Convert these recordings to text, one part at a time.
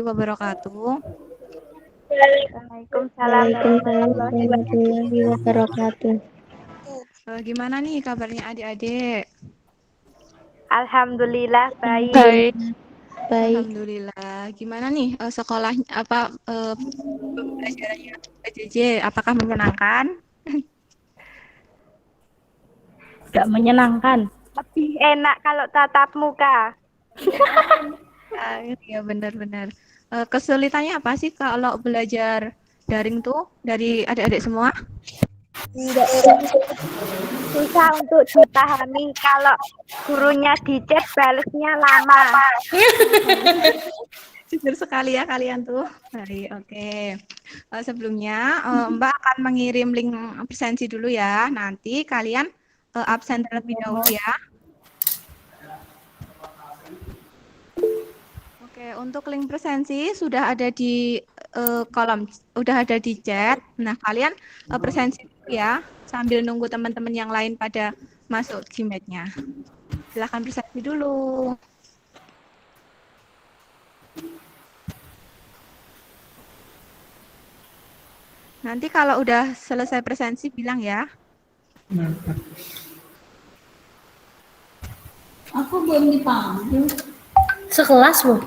wabarakatuh. Waalaikumsalam Waalaikumsalam warahmatullahi wabarakatuh. warahmatullahi wabarakatuh. Gimana nih kabarnya adik-adik? Alhamdulillah baik. Alhamdulillah baik. Alhamdulillah. Gimana nih sekolahnya pembelajarannya PJJ? Apakah menyenangkan? Gak menyenangkan. Lebih enak kalau tatap muka. Ya benar-benar. Kesulitannya apa sih kalau belajar daring tuh dari adik-adik semua? Enggak susah untuk dipahami kalau gurunya di chat balesnya lama. Jujur sekali ya kalian tuh. Baik, oke. Sebelumnya Mbak akan mengirim link presensi dulu ya. Nanti kalian absen terlebih dahulu ya. Oke, untuk link presensi sudah ada di udah ada di chat. Nah, kalian presensi dulu ya, sambil nunggu teman-teman yang lain pada masuk Gmail-nya. Silahkan presensi dulu. Nanti kalau udah selesai presensi bilang ya. Aku belum dipanggil. Sekelas loh.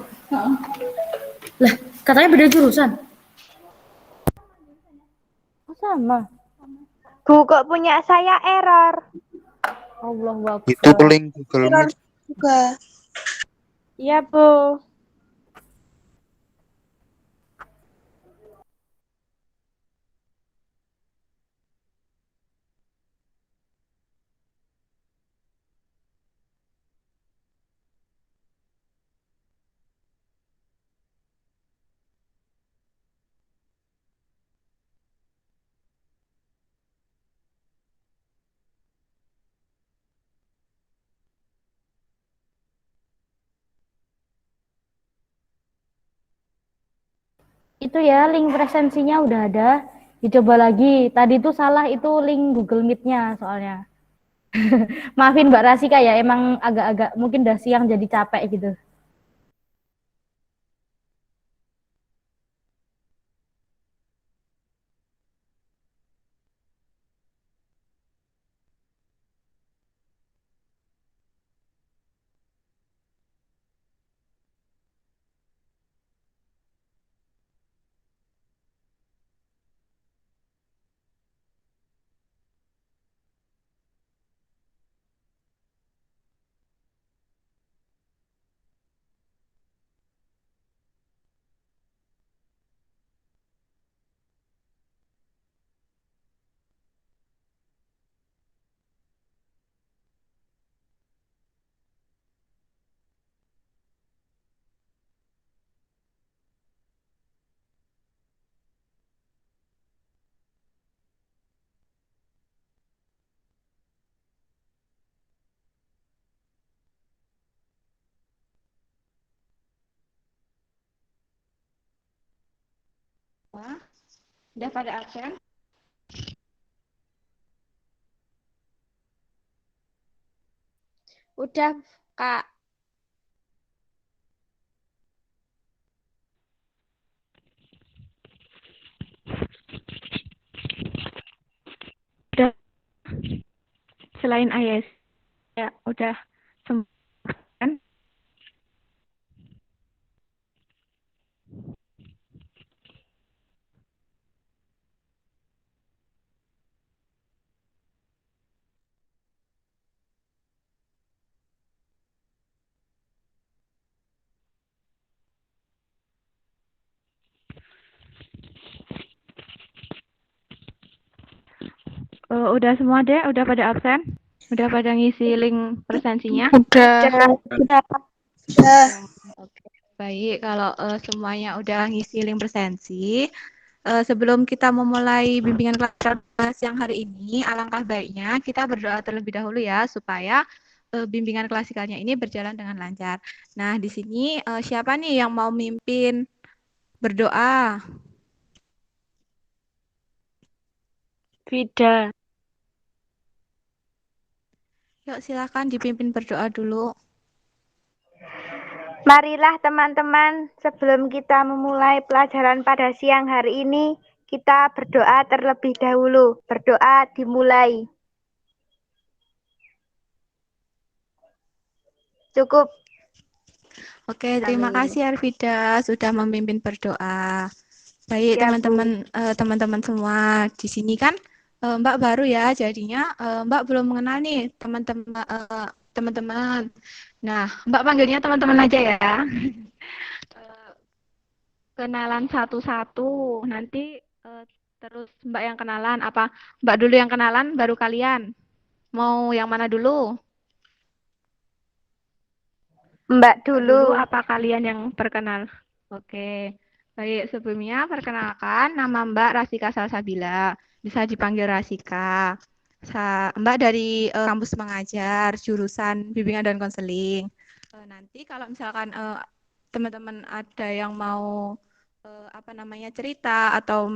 Lah, katanya beda jurusan. Oh, sama. Bu, kok punya saya error? Allahu Itu Akbar. link Google Meet. Juga. Iya, Bu. Itu ya link presensinya udah ada. Dicoba lagi. Tadi tuh salah itu link Google Meet-nya soalnya. Maafin Mbak Rasika ya, emang agak-agak mungkin udah siang jadi capek gitu. Wah, udah pada absen? Udah, Kak. Udah. Selain IS, ya udah semua kan? Udah semua deh, udah pada absen? Udah pada ngisi link presensinya? Udah. Udah. Udah. Oke, baik. Kalau semuanya udah ngisi link presensi, sebelum kita memulai bimbingan kelas yang hari ini, alangkah baiknya kita berdoa terlebih dahulu ya, supaya bimbingan klasikalnya ini berjalan dengan lancar. Nah, di sini siapa nih yang mau mimpin berdoa? Beda. Yuk, silakan dipimpin berdoa dulu. Marilah teman-teman, sebelum kita memulai pelajaran pada siang hari ini, kita berdoa terlebih dahulu. Berdoa dimulai. Cukup. Oke, terima kasih Arvida sudah memimpin berdoa. Baik Ya, Bu. teman-teman semua di sini kan Mbak baru ya, jadinya Mbak belum mengenal nih teman-teman. Nah, Mbak panggilnya teman-teman aja ya. Eh, Kenalan satu-satu. Nanti terus Mbak yang kenalan. Apa Mbak dulu yang kenalan, baru kalian? Mau yang mana dulu? Mbak Mbak dulu. dulu apa kalian yang perkenal? Oke. Baik, sebelumnya perkenalkan nama Mbak Rasika Salsabila. Bisa dipanggil Rasika. Mbak dari kampus mengajar, jurusan bimbingan dan konseling. Nanti kalau misalkan teman-teman ada yang mau apa namanya cerita atau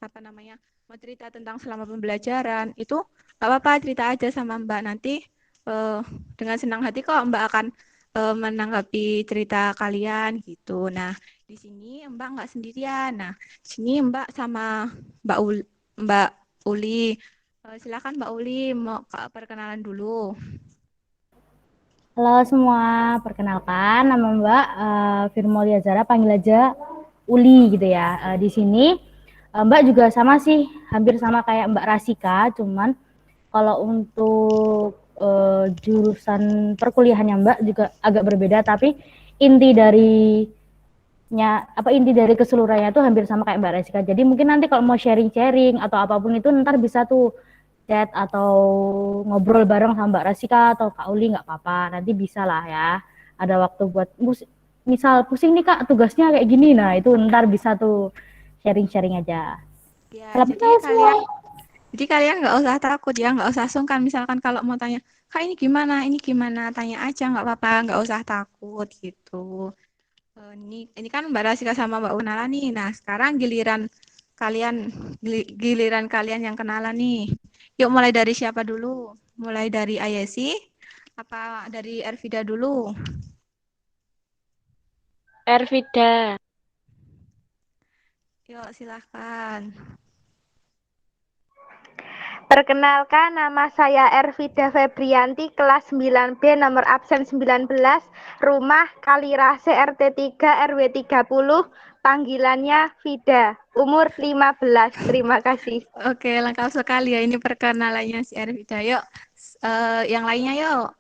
apa namanya mau cerita tentang selama pembelajaran, itu nggak apa-apa cerita aja sama Mbak. Nanti eh, dengan senang hati kok Mbak akan menanggapi cerita kalian gitu. Nah, di sini Mbak nggak sendirian. Nah, di sini Mbak sama Mbak Uli. Silakan Mbak Uli mau perkenalan dulu. Halo semua, perkenalkan nama Mbak Firmolia Zara, panggil aja Uli gitu ya. Di sini Mbak juga sama sih, hampir sama kayak Mbak Rasika, cuman kalau untuk jurusan perkuliahannya Mbak juga agak berbeda, tapi inti dari inti dari keseluruhannya itu hampir sama kayak Mbak Rasika. Jadi mungkin nanti kalau mau sharing-sharing atau apapun itu ntar bisa tuh chat atau ngobrol bareng sama Mbak Rasika atau Kak Uli, nggak apa-apa, nanti bisa lah ya, ada waktu buat misal pusing nih Kak tugasnya kayak gini, nah itu ntar bisa tuh sharing-sharing aja. Ya, Salam kenal semua. jadi kalian nggak usah takut ya, nggak usah sungkan. Misalkan kalau mau tanya, Kak ini gimana, tanya aja nggak apa-apa, nggak usah takut gitu. Ini kan Mbak Rasika sama Mbak Unala nih. Nah, sekarang kalian giliran kalian yang kenalan nih. Yuk mulai dari siapa dulu? Mulai dari Ayesi apa dari Ervida dulu? Ervida. Yuk silahkan. Perkenalkan, nama saya Ervida Febrianti, kelas 9B, nomor absen 19, rumah Kalirase RT 3 RW 30, panggilannya Vida, umur 15. Terima kasih. Oke, lengkap sekali ya ini perkenalannya si Ervida. Yuk, yang lainnya yuk.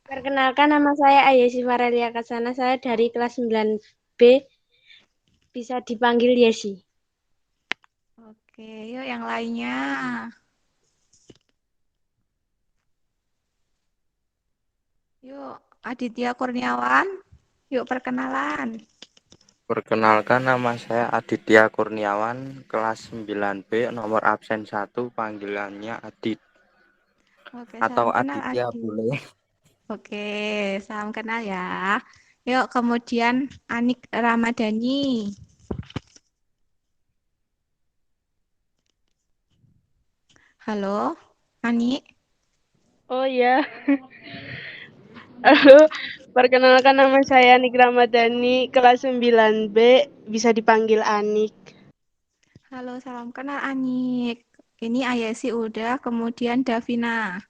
Perkenalkan nama saya Ayesi Farelia Kasana, saya dari kelas 9B, bisa dipanggil Yesi. Oke, yuk yang lainnya. Yuk, Aditya Kurniawan. Yuk perkenalan. Perkenalkan nama saya Aditya Kurniawan, kelas 9B, nomor absen 1, panggilannya Adit. Oke, Atau salam kenal Aditya Adit. boleh. Oke, salam kenal ya. Yuk, kemudian Anik Ramadhani. Halo, Anik. Oh ya, halo. Perkenalkan nama saya Anik Ramadhani, kelas 9B, bisa dipanggil Anik. Halo, salam kenal Anik. Ini Ayesi udah, kemudian Davina.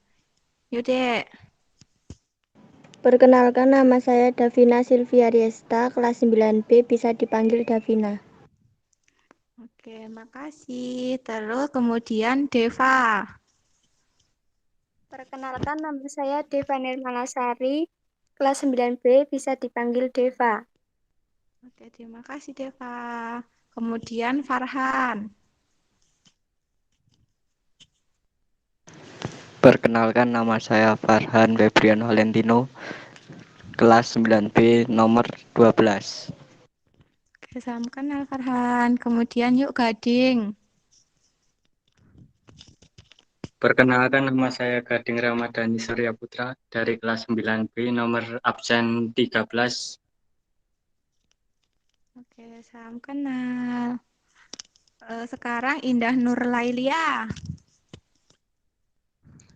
Yuk, Dek. Perkenalkan nama saya Davina Sylvia Riesta, kelas 9B, bisa dipanggil Davina. Oke, makasih. Terus kemudian Deva. Perkenalkan nama saya Deva Nirmalasari, kelas 9B, bisa dipanggil Deva. Oke, terima kasih Deva. Kemudian Farhan. Perkenalkan nama saya Farhan Febrian Valentino, kelas 9B nomor 12. Oke, salam kenal Farhan. Kemudian yuk Gading. Perkenalkan nama saya Gading Ramadhani Surya Putra dari kelas 9B nomor absen 13. Oke, salam kenal. Sekarang Indah Nur Lailia.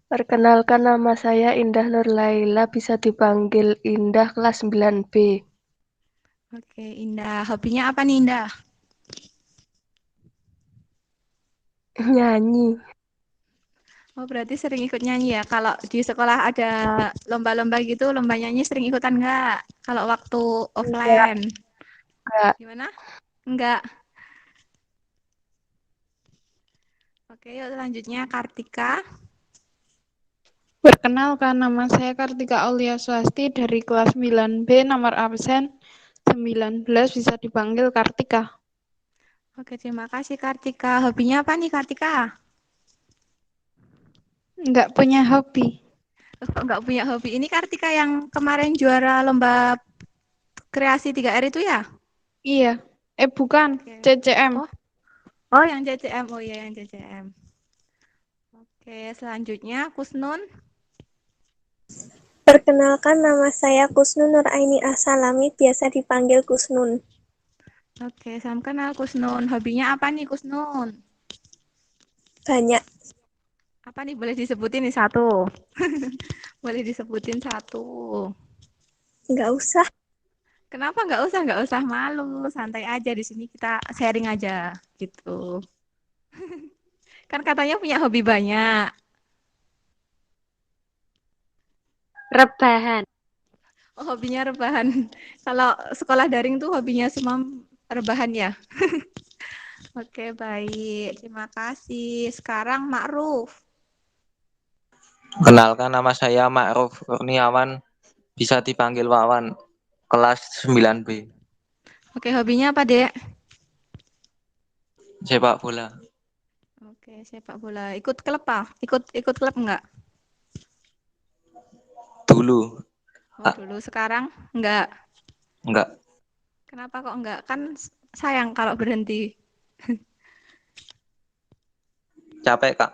Perkenalkan nama saya Indah Nur Laila, bisa dipanggil Indah, kelas 9B. Oke, Indah. Hobinya apa nih, Indah? Nyanyi. Oh, berarti sering ikut nyanyi ya. Kalau di sekolah ada lomba-lomba gitu, lomba nyanyi sering ikutan nggak? Kalau waktu Enggak, offline. enggak. Gimana? Enggak. Oke, yuk selanjutnya Kartika. Perkenalkan, nama saya Kartika Aulia Swasti dari kelas 9B, nomor absen 19, bisa dipanggil Kartika. Oke, terima kasih Kartika. Hobinya apa nih Kartika? Nggak punya hobi. Kok nggak punya hobi? Ini Kartika yang kemarin juara lomba kreasi 3R itu ya? Iya. Bukan, Oke. CCM. Oh, oh yang CCM. Oh iya yang CCM. Oke, selanjutnya Kusnun. Perkenalkan, nama saya Kusnun Nuraini Asalami, biasa dipanggil Kusnun. Oke, salam kenal Kusnun. Hobinya apa nih Kusnun? Banyak. Apa nih boleh disebutin nih satu? Boleh disebutin satu. Nggak usah. Kenapa nggak usah? Nggak usah malu. Santai aja di sini kita sharing aja gitu. Kan katanya punya hobi banyak. Rebahan. Oh, hobinya rebahan. Kalau sekolah daring tuh hobinya semua rebahan ya. Oke, baik. Terima kasih. Sekarang Ma'ruf. Kenalkan nama saya Ma'ruf Kurniawan, bisa dipanggil Wawan, kelas 9B, Oke, hobinya apa, Dek? sepak bola. Oke, sepak bola. Ikut klub apa? Ikut klub enggak? Dulu, Oh, dulu. Sekarang enggak. enggak, Kenapa kok enggak? Kan sayang kalau berhenti. capek Kak.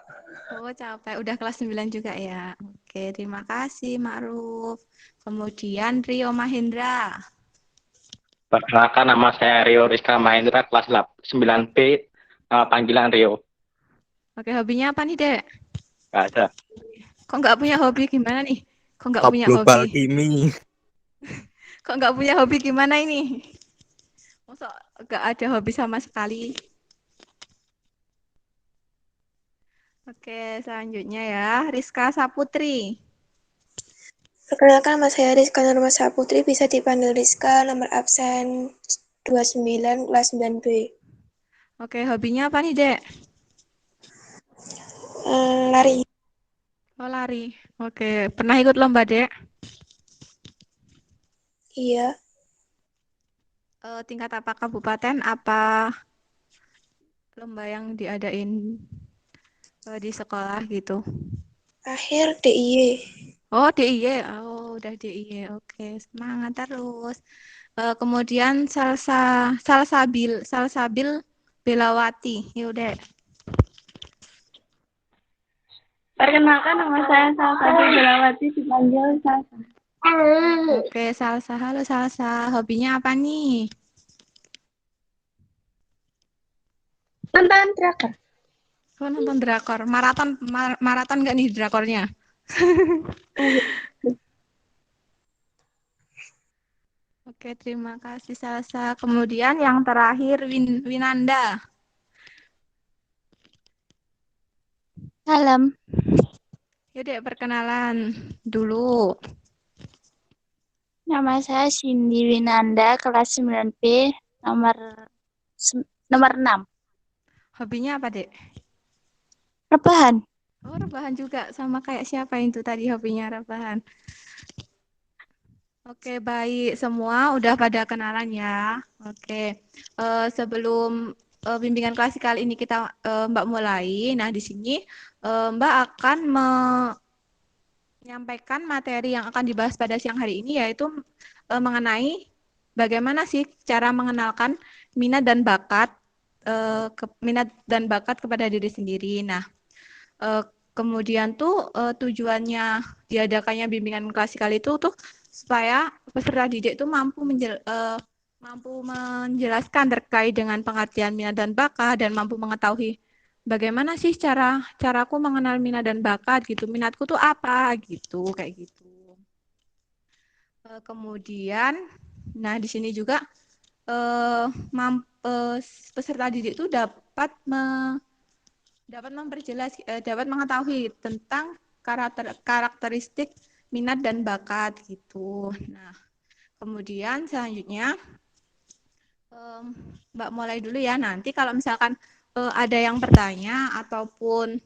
Oh, capek. Udah kelas 9 juga ya. Oke, terima kasih, Ma'ruf. Kemudian Rio Mahendra. Perkenalkan, nama saya Rio Rizka Mahendra, kelas 9B, panggilan Rio. Oke, hobinya apa nih, Dek? Nggak ada. Kok nggak punya hobi gimana nih? Kok nggak Top punya Global hobi? Kimi. Kok nggak punya hobi gimana ini? Masa nggak ada hobi sama sekali? Oke, selanjutnya ya, Rizka Saputri. Perkenalkan, nama saya Rizka Nurma Saputri, bisa dipanggil Rizka, nomor absen 29, kelas 9B. Oke, hobinya apa nih, Dek? Lari. Oh, lari. Oke, pernah ikut lomba, Dek? Iya. Tingkat apa kabupaten, apa lomba yang diadain di sekolah gitu? Akhir DIY. Oh, DIY. Oh, udah DIY. Oke, semangat terus. Kemudian Salsabil Belawati. Yaudah. Perkenalkan, nama saya Salsabila Belawati, dipanggil Salsa. Oke, Salsa. Halo, Salsa. Hobinya apa nih? Nonton drakor. Oh, nonton drakor. Maraton nggak nih drakornya? Oke, terima kasih Salsa. Kemudian yang terakhir Winanda. Salam, Yaudah, perkenalan dulu. nama saya Cindy Winanda, kelas 9B, nomor nomor 6. Hobinya apa, Dek? Rebahan. Oh, rebahan juga. Sama kayak siapa itu tadi hobinya rebahan. Oke, baik. Semua udah pada kenalan ya. Oke. Sebelum bimbingan klasikal ini kita Mbak mulai. Nah, di sini Mbak akan menyampaikan materi yang akan dibahas pada siang hari ini yaitu mengenai bagaimana sih cara mengenalkan minat dan bakat kepada diri sendiri. Nah, kemudian tuh tujuannya diadakannya bimbingan klasikal itu tuh supaya peserta didik itu mampu menjelaskan terkait dengan pengertian minat dan bakat dan mampu mengetahui bagaimana sih caraku mengenal minat dan bakat gitu. Minatku tuh apa gitu, kayak gitu. Kemudian, nah di sini juga eh, peserta didik itu dapat memperjelas, dapat mengetahui tentang karakteristik minat dan bakat gitu. Nah, kemudian selanjutnya Mbak mulai dulu ya. Nanti kalau misalkan ada yang bertanya ataupun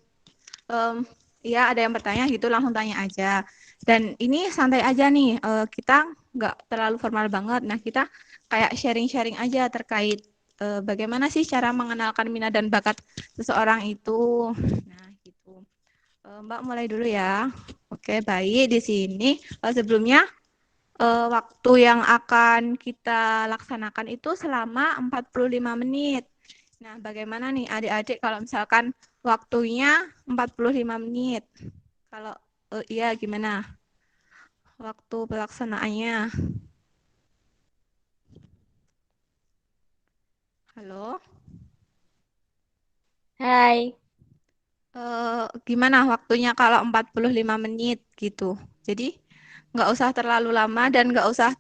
ya ada yang bertanya gitu langsung tanya aja. Dan ini santai aja nih, kita nggak terlalu formal banget. Nah, kita kayak sharing-sharing aja terkait bagaimana sih cara mengenalkan minat dan bakat seseorang itu. Nah, gitu. Mbak mulai dulu ya. Oke, baik. Di sini sebelumnya waktu yang akan kita laksanakan itu selama 45 menit. Nah, bagaimana nih adik-adik kalau misalkan waktunya 45 menit? Kalau iya gimana? Waktu pelaksanaannya. Halo? Hai. Gimana waktunya kalau 45 menit gitu? Jadi nggak usah terlalu lama dan nggak usah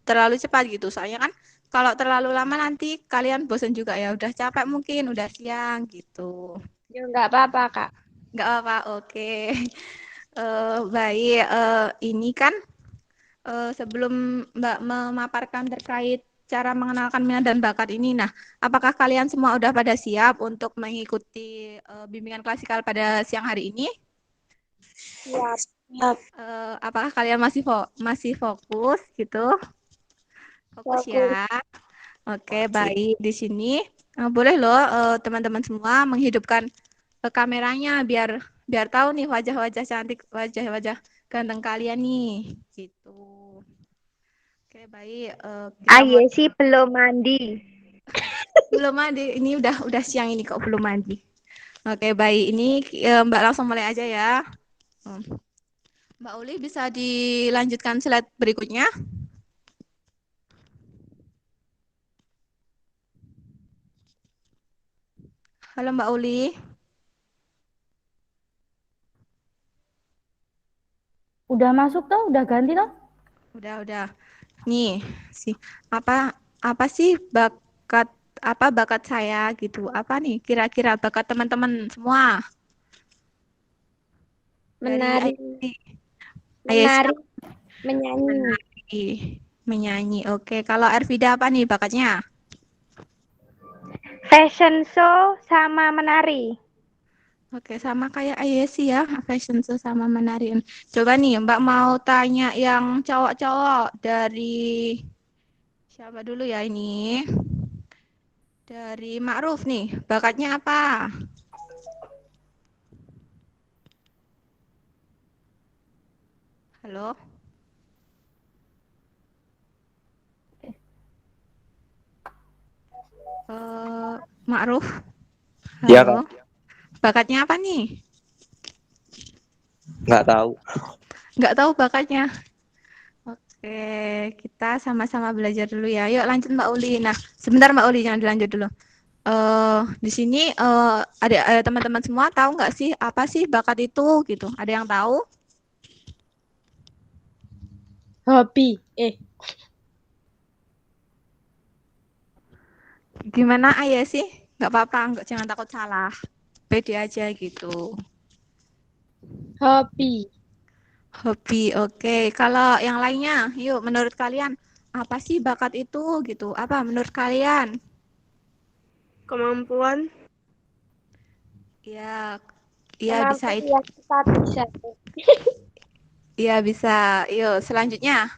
terlalu cepat gitu. Soalnya kan kalau terlalu lama nanti kalian bosan juga ya. Udah capek mungkin, udah siang gitu. Ya nggak apa-apa, Kak. Nggak apa, oke. Baik, ini kan sebelum Mbak memaparkan terkait cara mengenalkan minat dan bakat ini, nah, apakah kalian semua udah pada siap untuk mengikuti bimbingan klasikal pada siang hari ini? Siap. Apakah kalian masih fokus gitu? Fokus ya. Oke, baik. Di sini boleh loh teman-teman semua menghidupkan kameranya biar tahu nih wajah-wajah cantik, wajah-wajah ganteng kalian nih. Gitu. Oke, baik. Kita Aye sih belum mandi. belum mandi. Ini udah siang ini kok belum mandi. Oke, baik. Ini Mbak langsung mulai aja ya. Mbak Uli bisa dilanjutkan slide berikutnya. Halo Mbak Uli. Udah masuk toh? Udah ganti toh? Udah. Nih, apa sih bakat saya gitu? Apa nih kira-kira bakat teman-teman semua? Menari. Ayesha. Menyanyi. Oke, kalau Ervida apa nih bakatnya? Fashion show sama menari. Oke, sama kayak Ayesi ya, fashion show sama menari. Coba nih, Mbak mau tanya yang cowok-cowok dari siapa dulu ya ini? Dari Ma'ruf nih, bakatnya apa? Halo? Ma'ruf? Halo? Ya, Kak. Bakatnya apa nih? Nggak tahu. Nggak tahu bakatnya. Oke, kita sama-sama belajar dulu ya. Yuk lanjut Mbak Uli. Nah, sebentar Mbak Uli, jangan dilanjut dulu. Di sini ada teman-teman semua tahu nggak sih apa sih bakat itu gitu? Ada yang tahu? Hobi. Gimana Ayah sih? Nggak apa-apa, jangan takut salah. Pede aja gitu. Hobi. Hobi, oke. Kalau yang lainnya, yuk menurut kalian apa sih bakat itu gitu? Apa menurut kalian? Kemampuan. Iya bisa itu. Ya, kita bisa. Iya bisa. Yuk selanjutnya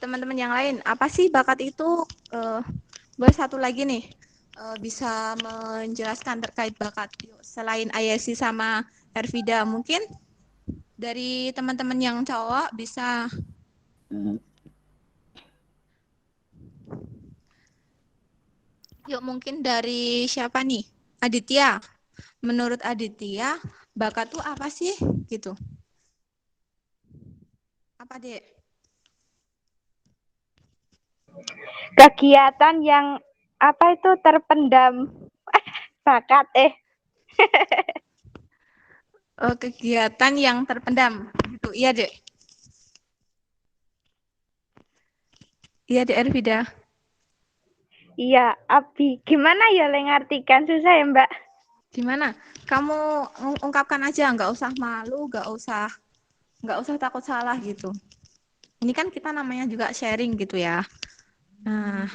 teman-teman yang lain, apa sih bakat itu? Boleh satu lagi nih, bisa menjelaskan terkait bakat. Yuk, selain Ayesi sama Ervida, mungkin dari teman-teman yang cowok bisa. Yuk mungkin dari siapa nih? Aditya. Menurut Aditya, bakat tuh apa sih gitu? Apa, Dek? Kegiatan yang apa itu terpendam bakat Kegiatan yang terpendam gitu. Iya, Dek. Iya, Dek Ervida. Iya, Abi. Gimana ya le ngartikan susah ya, Mbak? Gimana? Kamu ungkapkan aja, nggak usah malu, nggak usah takut salah gitu. Ini kan kita namanya juga sharing gitu ya. Nah,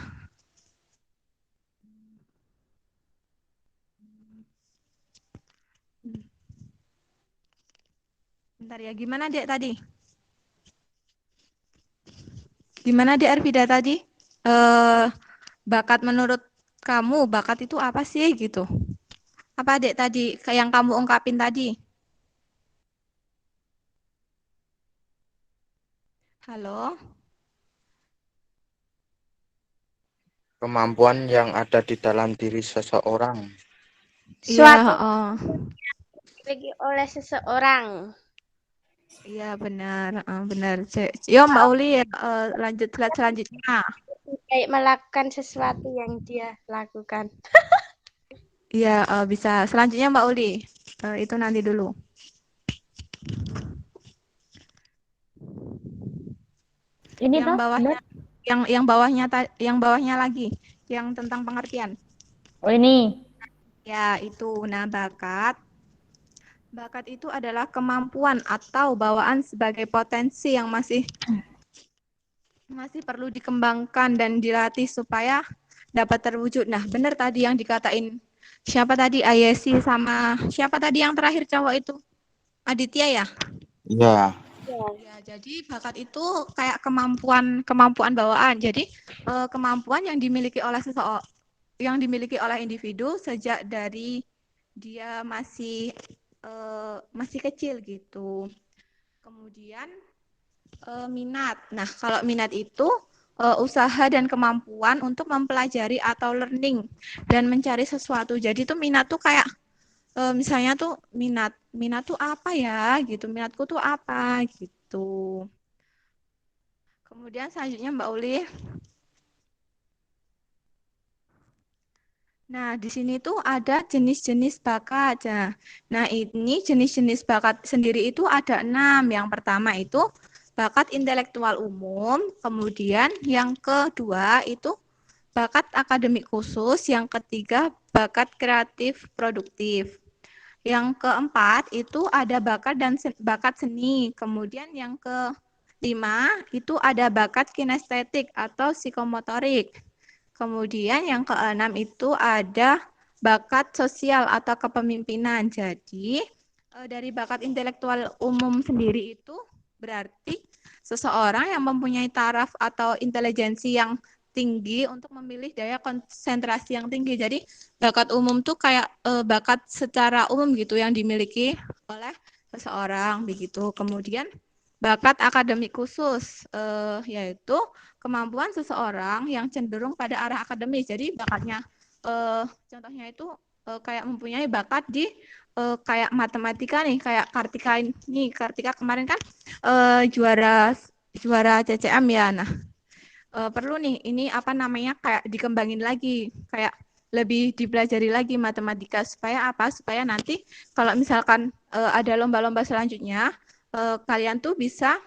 bentar ya. Gimana Dek tadi? Gimana Dek Arvida tadi? Bakat menurut kamu, bakat itu apa sih gitu? Apa Dek tadi kayak yang kamu ungkapin tadi? Halo? Kemampuan yang ada di dalam diri seseorang. Iya, Suatu oh. dimiliki oleh seseorang. Iya benar, benar. Yo Mbak Uli ya, lanjut slide selanjutnya. Kayak melakukan sesuatu yang dia lakukan. Iya, bisa. Selanjutnya Mbak Uli. Itu nanti dulu. Ini Yang toh, bawahnya, yang bawahnya lagi, yang tentang pengertian. oh ini. Ya, itu. Nah, bakat. Bakat itu adalah kemampuan atau bawaan sebagai potensi yang masih perlu dikembangkan dan dilatih supaya dapat terwujud. Nah, benar tadi yang dikatain siapa tadi Ayesi sama siapa tadi yang terakhir cowok itu? Aditya ya? Iya. Ya, jadi bakat itu kayak kemampuan bawaan. Jadi kemampuan yang dimiliki oleh individu sejak dari dia masih kecil gitu. Kemudian minat. Nah, kalau minat itu usaha dan kemampuan untuk mempelajari atau learning dan mencari sesuatu. Jadi tuh minat tuh kayak misalnya tuh minat tuh apa ya gitu. Minatku tuh apa gitu. Kemudian selanjutnya Mbak Uli. Nah, di sini tuh ada jenis-jenis bakat. Nah, ini jenis-jenis bakat sendiri itu ada 6. Yang pertama itu bakat intelektual umum, kemudian yang kedua itu bakat akademik khusus, yang ketiga bakat kreatif produktif. Yang keempat itu ada bakat seni, kemudian yang kelima itu ada bakat kinestetik atau psikomotorik. Kemudian yang keenam itu ada bakat sosial atau kepemimpinan. Jadi dari bakat intelektual umum sendiri itu berarti seseorang yang mempunyai taraf atau intelijensi yang tinggi untuk memilih daya konsentrasi yang tinggi. Jadi bakat umum tuh kayak bakat secara umum gitu yang dimiliki oleh seseorang begitu. Kemudian bakat akademik khusus yaitu kemampuan seseorang yang cenderung pada arah akademis. Jadi bakatnya contohnya itu kayak mempunyai bakat di kayak matematika nih, kayak Kartika ini. Kartika kemarin kan juara CCM ya. Nah, perlu nih ini apa namanya kayak dikembangin lagi, kayak lebih dipelajari lagi matematika supaya apa? Supaya nanti kalau misalkan ada lomba-lomba selanjutnya kalian tuh bisa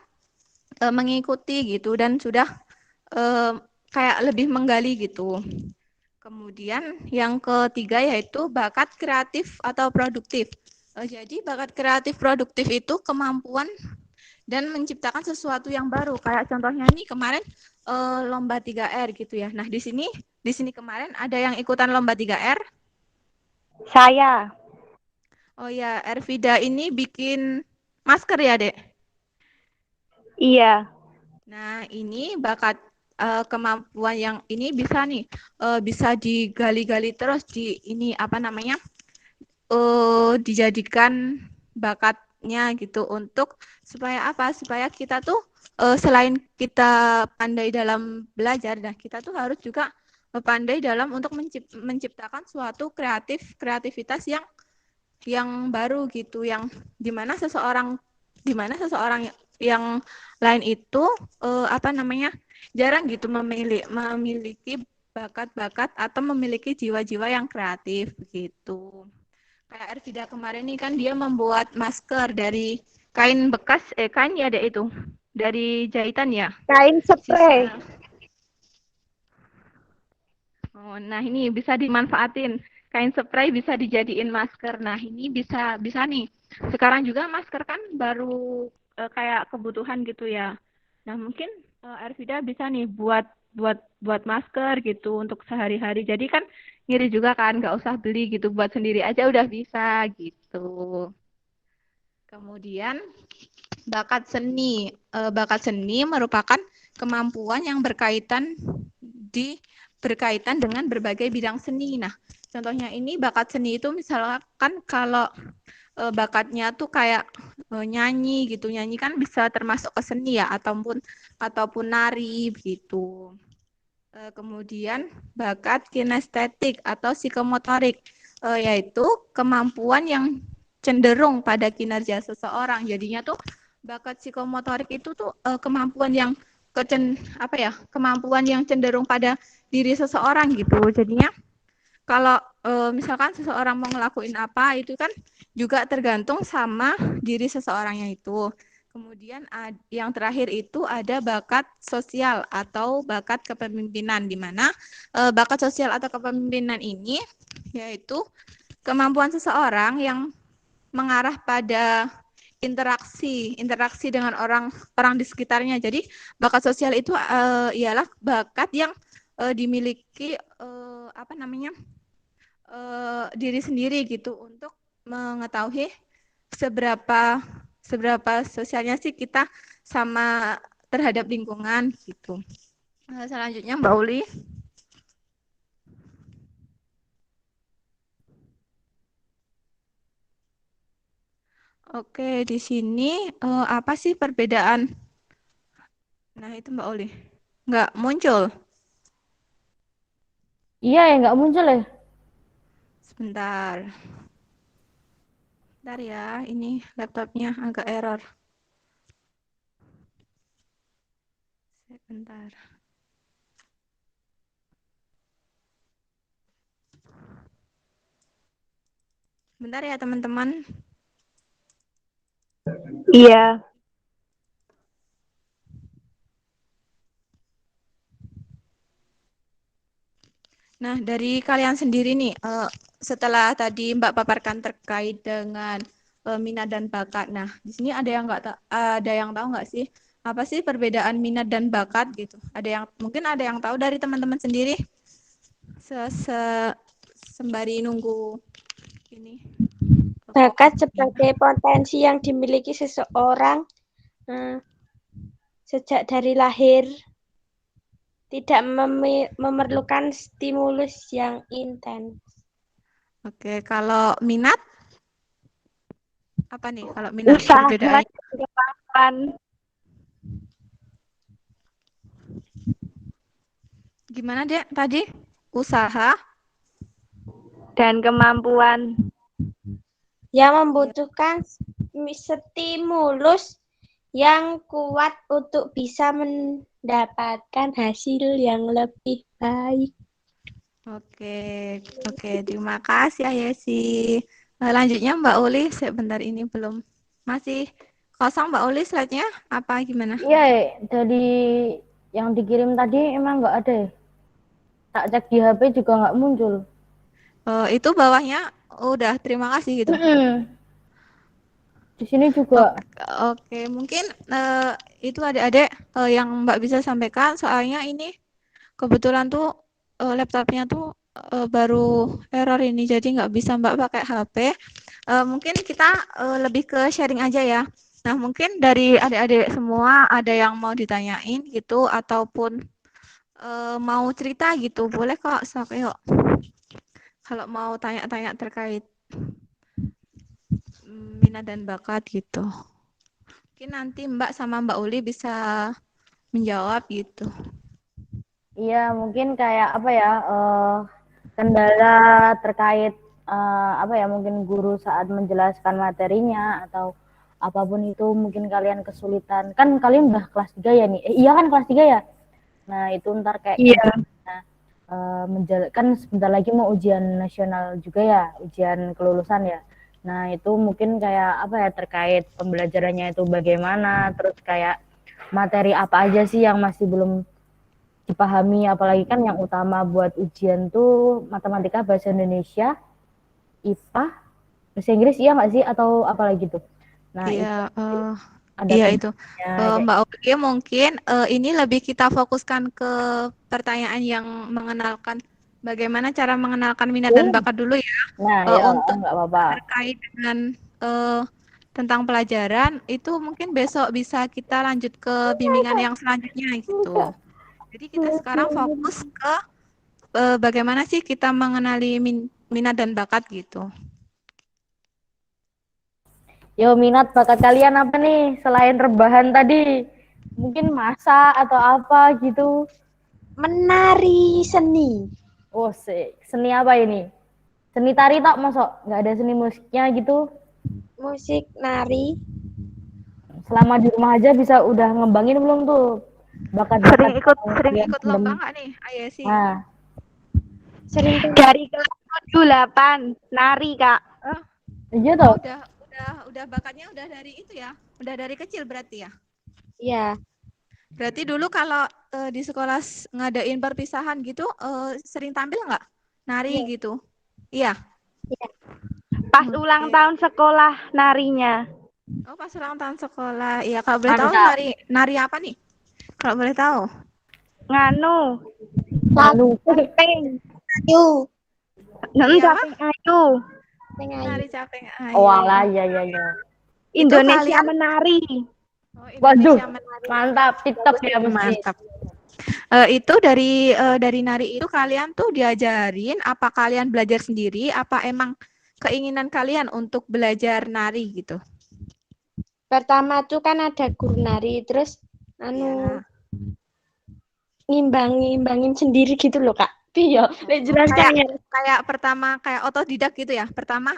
mengikuti gitu dan sudah kayak lebih menggali gitu. Kemudian yang ketiga yaitu bakat kreatif atau produktif. Jadi bakat kreatif produktif itu kemampuan dan menciptakan sesuatu yang baru. Kayak contohnya nih kemarin lomba 3R gitu ya. Nah, di sini kemarin ada yang ikutan lomba 3R? Saya. Oh ya, Ervida ini bikin masker ya, Dek? Iya. Nah, ini bakat kemampuan yang ini bisa nih bisa digali-gali terus di ini apa namanya dijadikan bakatnya gitu untuk supaya apa? Supaya kita tuh selain kita pandai dalam belajar, nah kita tuh harus juga pandai dalam untuk menciptakan suatu kreativitas yang baru gitu, yang dimana seseorang yang lain itu apa namanya jarang gitu memiliki bakat-bakat atau memiliki jiwa-jiwa yang kreatif begitu. Kayak Ervida kemarin nih kan dia membuat masker dari kain bekas kain ya deh itu dari jahitan ya. Kain spray. Oh, nah ini bisa dimanfaatin. Kain spray bisa dijadiin masker. Nah, ini bisa nih. Sekarang juga masker kan baru kayak kebutuhan gitu ya. Nah, mungkin Ervida bisa nih buat masker gitu untuk sehari-hari. Jadi kan ngiri juga kan, nggak usah beli gitu, buat sendiri aja udah bisa gitu. Kemudian bakat seni. Bakat seni merupakan kemampuan yang berkaitan dengan berbagai bidang seni. Nah, contohnya ini bakat seni itu misalkan kalau bakatnya tuh kayak nyanyi gitu. Nyanyi kan bisa termasuk ke seni ya, ataupun nari begitu. Kemudian bakat kinestetik atau psikomotorik, yaitu kemampuan yang cenderung pada kinerja seseorang. Jadinya tuh bakat psikomotorik itu tuh kemampuan yang kemampuan yang cenderung pada diri seseorang gitu. Jadinya kalau misalkan seseorang mau ngelakuin apa itu kan juga tergantung sama diri seseorangnya itu. Kemudian yang terakhir itu ada bakat sosial atau bakat kepemimpinan, di mana bakat sosial atau kepemimpinan ini yaitu kemampuan seseorang yang mengarah pada interaksi dengan orang di sekitarnya. Jadi bakat sosial itu ialah bakat yang dimiliki diri sendiri gitu untuk mengetahui seberapa sosialnya sih kita sama terhadap lingkungan gitu. Selanjutnya Mbak Uli. Oke, di sini apa sih perbedaan? Nah, itu Mbak Uli. Nggak muncul. Iya ya, nggak muncul ya. Sebentar. Bentar ya, ini laptopnya agak error. Sebentar. Bentar ya teman-teman. Iya. Nah, dari kalian sendiri nih, setelah tadi Mbak paparkan terkait dengan minat dan bakat. Nah, di sini ada yang tahu nggak sih apa sih perbedaan minat dan bakat gitu? Mungkin ada yang tahu dari teman-teman sendiri? Sembari nunggu ini. Bakat sebagai potensi yang dimiliki seseorang sejak dari lahir, tidak memerlukan stimulus yang intens. Oke, kalau minat apa nih? Kalau minat Usaha perbedaannya? kemampuan. Gimana Dek tadi? Usaha Dan kemampuan. Yang membutuhkan stimulus yang kuat untuk bisa mendapatkan hasil yang lebih baik. Oke, terima kasih Yesi. Lanjutnya Mbak Uli, sebentar ini belum masih kosong Mbak Uli slide-nya apa gimana? Iya, dari yang dikirim tadi emang nggak ada ya. Tak cek di HP juga nggak muncul. Itu bawahnya udah terima kasih gitu. Di sini juga. Oke, mungkin itu adik-adik yang Mbak bisa sampaikan, soalnya ini kebetulan tuh laptopnya tuh baru error ini, jadi nggak bisa Mbak pakai HP. Mungkin kita lebih ke sharing aja ya. Nah, mungkin dari adik-adik semua ada yang mau ditanyain gitu, ataupun mau cerita gitu, boleh kok, sok yuk. Kalau mau tanya-tanya terkait minat dan bakat gitu. Mungkin nanti Mbak sama Mbak Uli bisa menjawab gitu. Iya, mungkin kayak apa ya, kendala terkait apa ya, mungkin guru saat menjelaskan materinya atau apapun itu mungkin kalian kesulitan. Kan kalian udah kelas 3 ya nih. Iya kan kelas 3 ya? Nah, itu ntar kayak kan sebentar lagi mau ujian nasional juga ya, ujian kelulusan ya. Nah, itu mungkin kayak apa ya, terkait pembelajarannya itu bagaimana, terus kayak materi apa aja sih yang masih belum dipahami, apalagi kan yang utama buat ujian tuh matematika, bahasa Indonesia, IPA, bahasa Inggris iya nggak sih atau apalagi tuh? Nah itu Iya, ada iya itu. temennya kayak Mbak Oki mungkin ini lebih kita fokuskan ke pertanyaan yang mengenalkan bagaimana cara mengenalkan minat dan bakat dulu ya. Nah ya Untuk nggak apa-apa. terkait dengan tentang pelajaran itu mungkin besok bisa kita lanjut ke bimbingan yang selanjutnya gitu. Jadi kita sekarang fokus ke bagaimana sih kita mengenali minat dan bakat gitu. Yo, minat bakat kalian apa nih selain rebahan tadi? Mungkin masak atau apa gitu? Menari seni. Oh, seni apa ini? Seni tari tak masuk? Nggak ada seni musiknya gitu? Musik, nari. Selama di rumah aja bisa udah ngembangin belum tuh bakat-bakat Sering yang ikut pendem? lomba nggak nih, Ayah sih? Nah, Sering Dari kelas 8 nari, Kak. iya toh. Udah bakatnya udah dari itu ya, udah dari kecil berarti ya. Iya. Berarti dulu kalau di sekolah ngadain perpisahan gitu, sering tampil nggak nari gitu? Iya. Pas ulang tahun sekolah narinya. Oh, pas ulang tahun sekolah. Iya, kalau boleh tahu Mantap. nari apa nih? Kalau boleh tahu. Nganu. Caping. Ayu. Caping ayu. Nari caping ayu. Oh, alah, ya. Indonesia menari. Oh, Waduh, Indonesia menari. mantap. TikTok ya mesti. Mantap. Itu dari nari itu kalian tuh diajarin apa kalian belajar sendiri apa emang keinginan kalian untuk belajar nari gitu? Pertama tuh kan ada guru nari, terus ngimbangin sendiri gitu loh, Kak. Iya, jelaskan ya. Kayak pertama kayak otodidak gitu ya. Pertama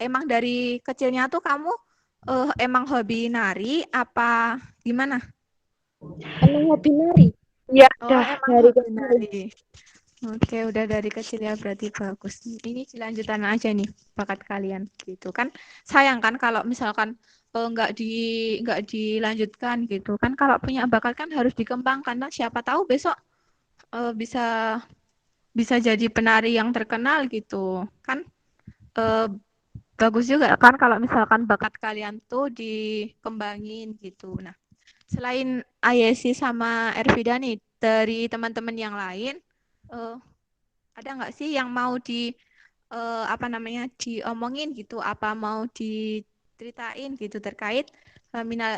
emang dari kecilnya tuh kamu emang hobi nari apa gimana? Emang hobi nari? Ya, emang dari hobi nari. Oke, udah dari kecil ya berarti bagus. Ini lanjutan aja nih bakat kalian gitu kan. Sayang kan kalau misalkan nggak dilanjutkan gitu kan. Kalau punya bakat kan harus dikembangkan. Nah, siapa tahu besok bisa jadi penari yang terkenal gitu kan. Bagus juga kan kalau misalkan bakat kalian tuh dikembangin gitu. Nah, selain Ayesi sama Ervida nih dari teman-teman yang lain ada nggak sih yang mau diomongin gitu apa mau diceritain gitu terkait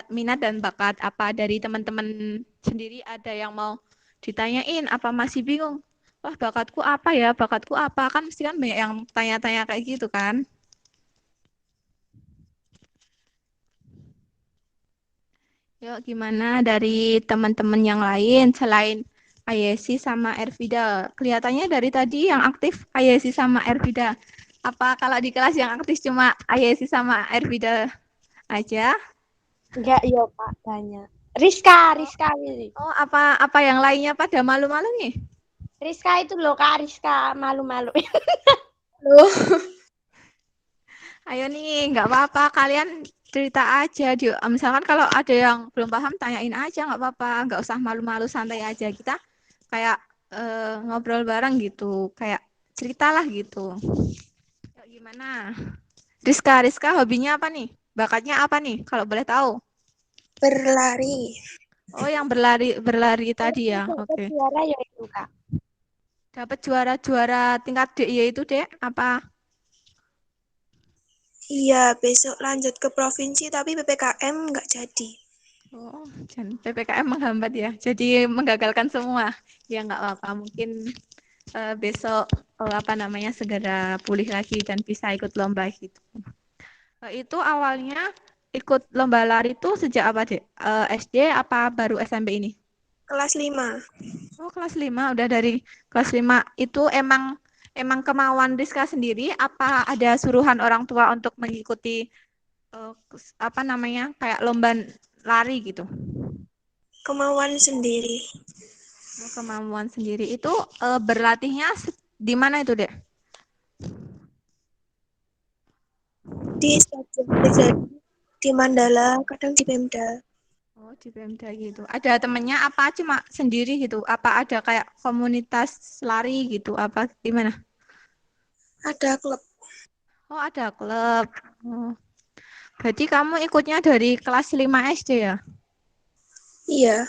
minat dan bakat apa dari teman-teman sendiri ada yang mau ditanyain apa masih bingung wah bakatku apa kan mesti kan banyak yang tanya-tanya kayak gitu kan. Yuk gimana dari teman-teman yang lain selain Ayesi sama Ervida. Kelihatannya dari tadi yang aktif Ayesi sama Ervida. Apa kalau di kelas yang aktif cuma Ayesi sama Ervida aja? Enggak, iya Pak, banyak. Rizka ini. Oh, apa yang lainnya pada malu-malu nih? Rizka itu loh, Kak, Rizka malu-malu. Loh. Ayo nih, nggak apa-apa. Kalian cerita aja. Misalkan kalau ada yang belum paham, tanyain aja, nggak apa-apa. Nggak usah malu-malu, santai aja. Kita kayak ngobrol bareng gitu. Kayak ceritalah gitu. Yuk, gimana? Rizka hobinya apa nih? Bakatnya apa nih? Kalau boleh tahu. Berlari. Oh, yang berlari tadi ya. Oke. Juara ya itu, Kak. Dapat juara tingkat DIY itu, Dek? Apa? Iya, besok lanjut ke provinsi tapi PPKM nggak jadi. Oh, PPKM menghambat ya. Jadi menggagalkan semua. Ya nggak apa-apa. Mungkin besok segera pulih lagi dan bisa ikut lomba gitu. Itu awalnya ikut lomba lari itu sejak apa, Dek? SD apa baru SMP ini? Kelas 5. Oh, kelas 5. Udah dari kelas 5. Itu emang kemauan Rizka sendiri apa ada suruhan orang tua untuk mengikuti kayak lomba lari gitu? Kemauan sendiri. Kemauan sendiri itu berlatihnya di mana itu, Dek? Di stadion di Mandala, kadang di Pemda. Oh, Oh, di Pemda gitu. Ada temennya apa cuma sendiri gitu? Apa ada kayak komunitas lari gitu? Apa gimana? Ada klub. Oh, ada klub. Oh. Berarti kamu ikutnya dari kelas 5 SD ya? Iya.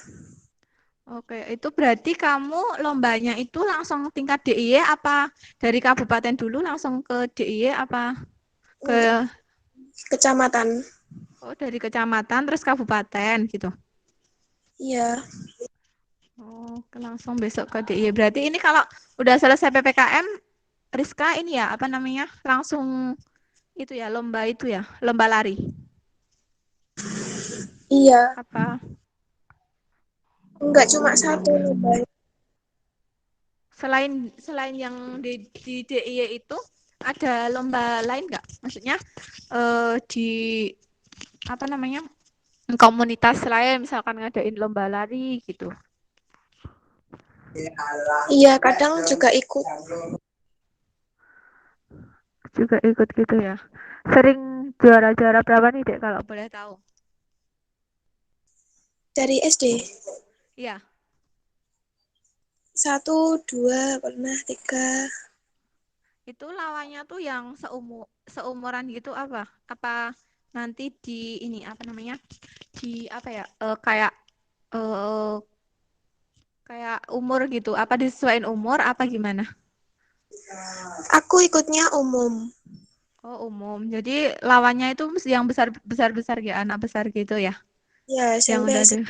Oke, itu berarti kamu lombanya itu langsung tingkat DIY apa dari kabupaten dulu langsung ke DIY apa ke Kecamatan. oh dari kecamatan terus kabupaten gitu? Iya. Oh, langsung besok ke DIY. Berarti ini kalau udah selesai PPKM, Rizka ini ya apa namanya? Langsung itu ya lomba itu ya, lomba lari. Iya. Apa? Enggak cuma satu lomba. Selain yang di DIY itu ada lomba lain nggak? Maksudnya di apa namanya komunitas lain misalkan ngadain lomba lari gitu. Iya, kadang juga ikut. Juga ikut gitu ya. Sering juara-juara berapa nih Dek kalau boleh tahu? Dari SD. Iya. 1, 2, pernah 3. Itu lawannya tuh yang seumuran gitu apa? Apa nanti di ini apa namanya? Di apa ya? Eh, kayak umur gitu. Apa disesuaikan umur apa gimana? Aku ikutnya umum. Oh, umum. Jadi lawannya itu yang besar ya, anak besar gitu ya. Ya, Yang SMP. udah ada.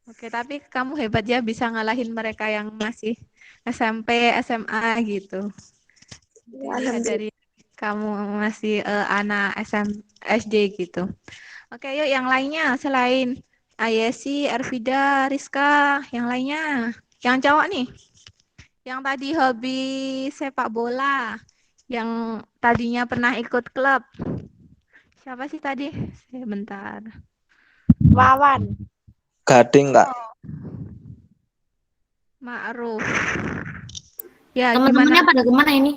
Oke, tapi kamu hebat ya bisa ngalahin mereka yang masih SMP, SMA gitu. Dilihat dari kamu masih anak SD gitu. Oke, yuk yang lainnya selain Ayesi, Ervida, Rizka, yang lainnya. Yang cowok nih. Yang tadi hobi sepak bola. Yang tadinya pernah ikut klub. Siapa sih tadi? Sebentar. Wawan. Gading Kak. Ma'ruf. Ya, Teman-temannya gimana? pada kemana ini?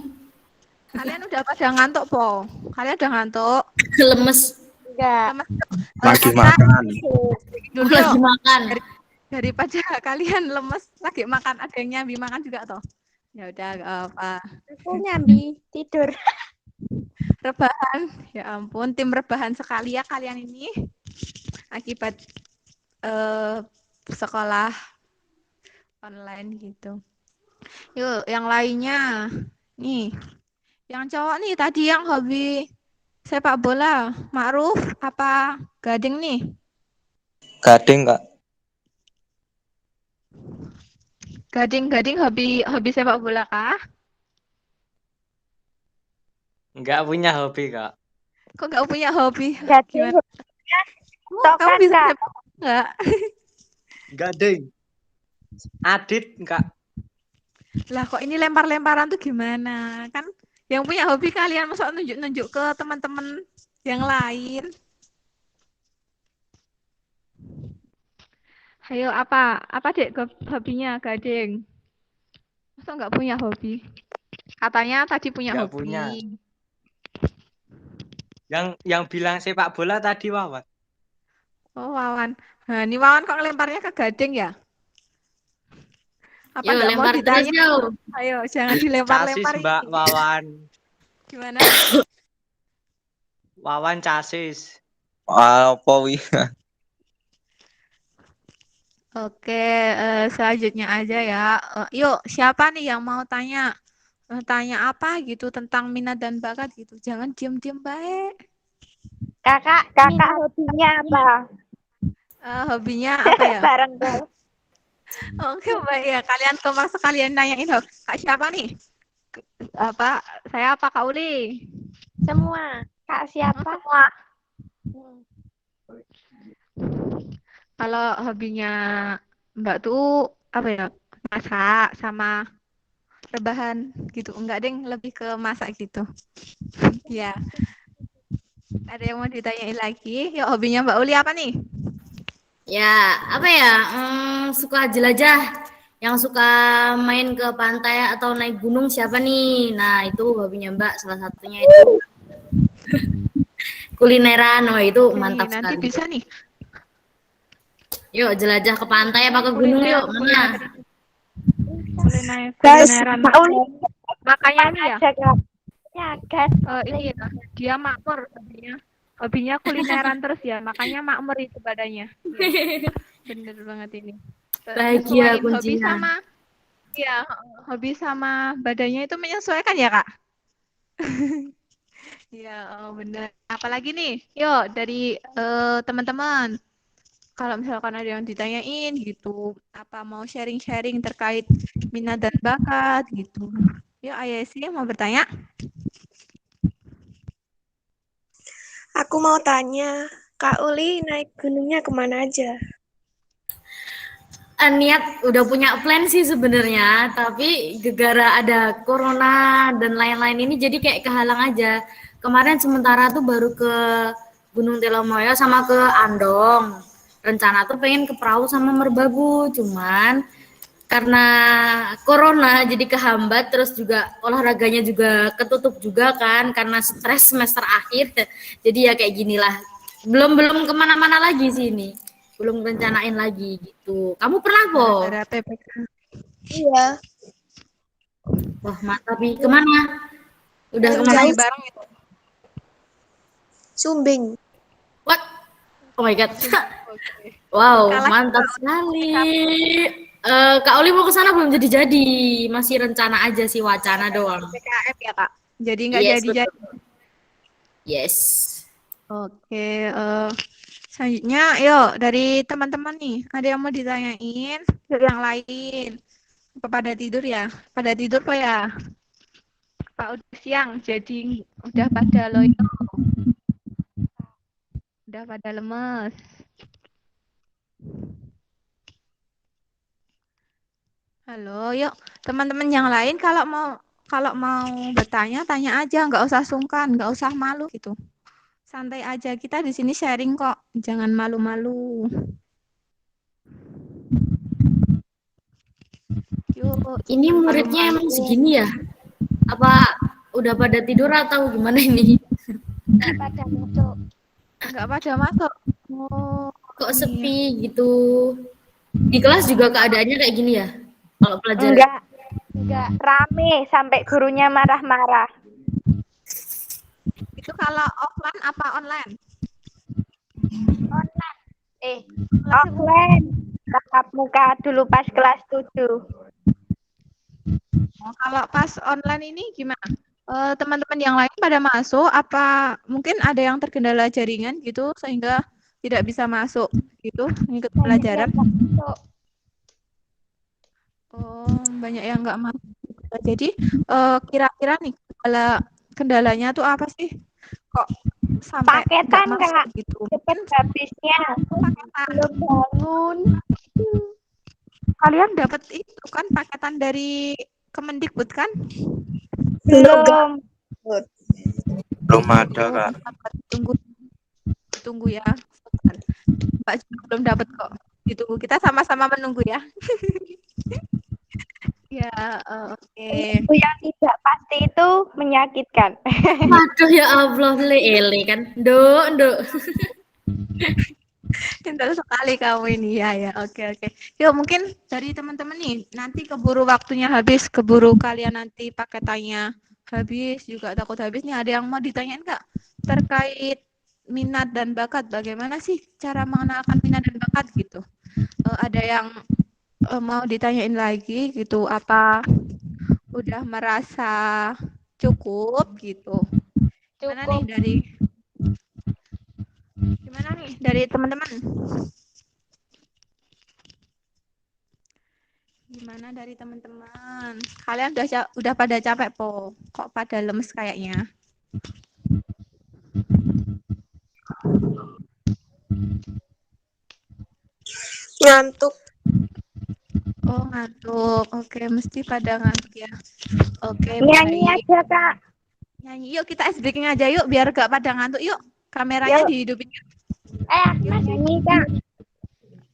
Kalian udah pada ngantuk, Po? Kalian udah ngantuk? Lemes. Enggak. Lemes. Lagi makan. Dulu Lagi yuk. makan. Daripada kalian lemes lagi makan, ada yang nyambi makan juga toh. Ya udah gak apa. Aku nyambi tidur. Rebahan. Ya ampun, tim rebahan sekali ya kalian ini. Akibat sekolah online gitu. Yuk, yang lainnya. Nih, yang cowok nih tadi yang hobi sepak bola, Ma'ruf apa Gading nih? Gading Kak. Gading hobi sepak bola kah? Enggak punya hobi, Kak. Kok nggak punya hobi? Gading. Kamu bisa sepak bola nggak? Gading. Adit, Kak. Lah kok ini lempar-lemparan tuh gimana? Kan yang punya hobi kalian masa nunjuk-nunjuk ke teman-teman yang lain. Ayo apa Dek hobinya Gading? Masa nggak punya hobi? Katanya tadi punya Nggak hobi. punya. Yang bilang sepak bola tadi Wawan. Oh, Wawan. Nah, ini Wawan kok ngelemparnya ke Gading ya? Apa Yo, nggak mau lempar terus ditanya? yo. Ayo, jangan dilempar-lempar Casis, Mbak ini. Wawan. Gimana? Wawan casis. Apa wi? Oke, selanjutnya aja ya. Yuk, siapa nih yang mau tanya? Tanya apa gitu tentang minat dan bakat gitu. Jangan diem-diem baik. Kakak hobinya apa? Hobinya apa ya? Bareng dong. Oke, baik ya. Kalian sekalian nanyain Kak siapa nih? Apa? Saya apa Kak Uli? Semua. Kak siapa? Semua. Kalau hobinya Mbak tuh apa ya? Masak sama rebahan gitu. Enggak, Deng, lebih ke masak gitu. Ya. Ada yang mau ditanyain lagi? Yuk, hobinya Mbak Uli apa nih? Ya, apa ya? Suka jelajah. Yang suka main ke pantai atau naik gunung siapa nih? Nah, itu hobinya Mbak. Salah satunya itu kulineran. Oh, itu mantap nanti sekali. bisa nih. Yuk jelajah ke pantai apa ke gunung yuk, mana? Kulineran. Makanya nih ya. Ya, guys. Ini ya, dia makmur hobinya. Hobinya kulineran terus ya, makanya makmur itu badannya. Iya. Bener banget ini. Bahagia Sesuaiin hobi kuncinya. sama ya, hobi sama badannya itu menyesuaikan ya, Kak? Iya, bener. Apalagi nih, yuk dari teman-teman. Kalau misalkan ada yang ditanyain gitu, apa mau sharing-sharing terkait minat dan bakat gitu. Yuk, Ayesi mau bertanya? Aku mau tanya, Kak Uli naik gunungnya kemana aja? Niat udah punya plan sih sebenarnya, tapi gara-gara ada corona dan lain-lain ini jadi kayak kehalang aja. Kemarin sementara tuh baru ke Gunung Telomoyo sama ke Andong. Rencana tuh pengen ke Perahu sama Merbabu, cuman karena corona jadi kehambat, terus juga olahraganya juga ketutup juga kan karena stres semester akhir. Jadi ya kayak ginilah. Belum kemana-mana lagi sih ini. Belum rencanain lagi gitu. Kamu pernah kok? Gara-gara PPK. Iya. Wah mantap nih. Kemana? Udah Yang kemana? jauh Bareng itu. Sumbing. What? Oh my god. Oke. Wow, Kalah mantap sekali. Kak Oli mau ke sana belum jadi-jadi, masih rencana aja sih, wacana doang. PKM ya, Kak. Jadi nggak Yes, jadi-jadi. betul. Yes. Oke, selanjutnya yuk dari teman-teman nih, ada yang mau ditanyain? Yuk yang lain. Apa pada tidur ya? Pada tidur kok ya? Pak udah siang, jadi udah pada loyo. Udah pada lemes. Halo, yuk teman-teman yang lain kalau mau bertanya, tanya aja, nggak usah sungkan, nggak usah malu gitu. Santai aja, kita di sini sharing kok, jangan malu-malu. Yuk, Ini muridnya emang segini ya? Apa udah pada tidur atau gimana ini? Pada masuk. Nggak pada masuk. Oh, Kok sepi gitu? Di kelas juga keadaannya kayak gini ya? Kalau pelajaran? Enggak rame sampai gurunya marah-marah. Itu kalau offline apa online? Offline. Tatap muka dulu pas kelas 7. Oh, kalau pas online ini gimana? Teman-teman yang lain pada masuk, apa mungkin ada yang terkendala jaringan gitu sehingga tidak bisa masuk gitu ikut pelajaran? Oh, banyak yang nggak masuk. Jadi kira-kira nih kendalanya tuh apa sih? Kok sampai paketan nggak masuk Kak, gitu? cepet habisnya. Paketan. Belum bangun. Kalian dapat itu kan paketan dari Kemendikbud kan? Belum. Belum ada, Kak. Tunggu ya. Mbak juga belum dapat kok. Ditunggu, kita sama-sama menunggu ya. Ya, oke. Yang tidak pasti itu menyakitkan. Waduh ya Allah, lele kan. Nduk. Pintar sekali kamu ini ya. Oke. Yuk mungkin dari teman-teman nih nanti keburu waktunya habis, keburu kalian nanti paketannya habis juga takut habis nih. Ada yang mau ditanyain nggak terkait minat dan bakat? Bagaimana sih cara mengenalkan minat dan bakat gitu? Ada yang mau ditanyain lagi gitu? Apa udah merasa cukup gitu? Gimana nih dari teman-teman? Gimana dari teman-teman? Kalian udah pada capek po? Kok pada lemes kayaknya? Ngantuk. Oh, ngantuk. Oke, mesti pada ngantuk ya. Oke, Nyanyi baik. aja, Kak. Nyanyi yuk, kita ice breaking aja yuk biar gak pada ngantuk yuk. Kameranya dihidupin. Nyanyi, Kak.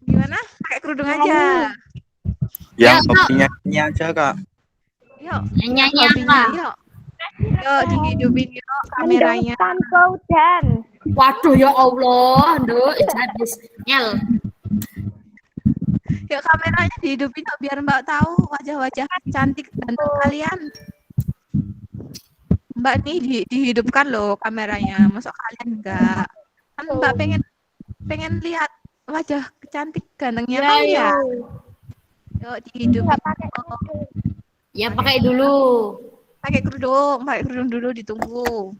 Gimana? Pakai kerudung aja. Yang hobinya nyanyi aja, Kak. Yuk, Nyanyi hobinya apa? yuk. Yuk, dihidupin yuk kameranya. Tanpa dan. Waduh ya Allah, Nduk, habis. Nyel. Yuk kameranya dihidupin yuk, biar Mbak tahu wajah-wajah cantik ganteng kalian. Mbak nih dihidupkan loh kameranya, masuk kalian enggak? Kan Mbak pengen lihat wajah cantik gantengnya kalian. Yuk dihidupin. Ya pakai dulu. Pakai kerudung dulu ditunggu.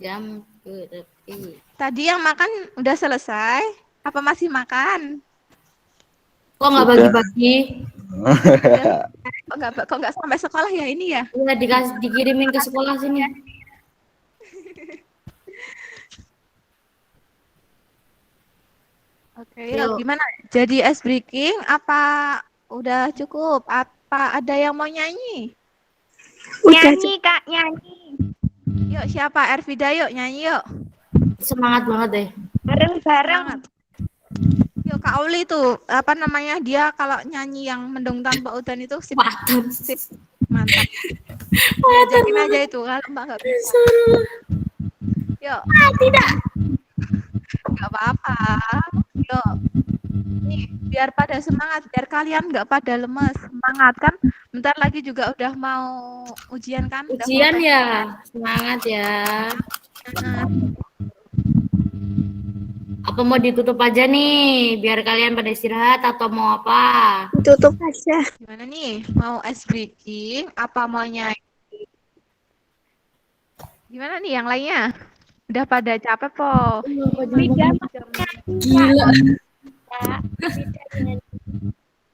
Jam berarti. Tadi yang makan udah selesai? Apa masih makan? Kok nggak bagi-bagi? Kok nggak sampai sekolah ya ini ya? Iya dikirimin ke sekolah sini. Oke, gimana? Jadi ice breaking apa udah cukup? Apa ada yang mau nyanyi? Nyanyi Kak, nyanyi. Yuk siapa? Ervida yuk nyanyi yuk. Semangat banget deh. Bareng-bareng. Yuk Kak Uli tuh, apa namanya, dia kalau nyanyi yang mendung tanpa udan itu sip, mantap. Ajakin aja itu kalau Mbak nggak bisa. Yuk. Tidak. Nggak apa-apa. Yuk. Nih, biar pada semangat, biar kalian nggak pada lemes. Semangat kan? Bentar lagi juga udah mau ujian kan? Ujian ya, semangat ya. Apa mau ditutup aja nih, biar kalian pada istirahat atau mau apa? Tutup aja. Gimana nih? Mau ice breaking? Apa mau nyanyi? Gimana nih yang lainnya? Udah pada capek po? Gila.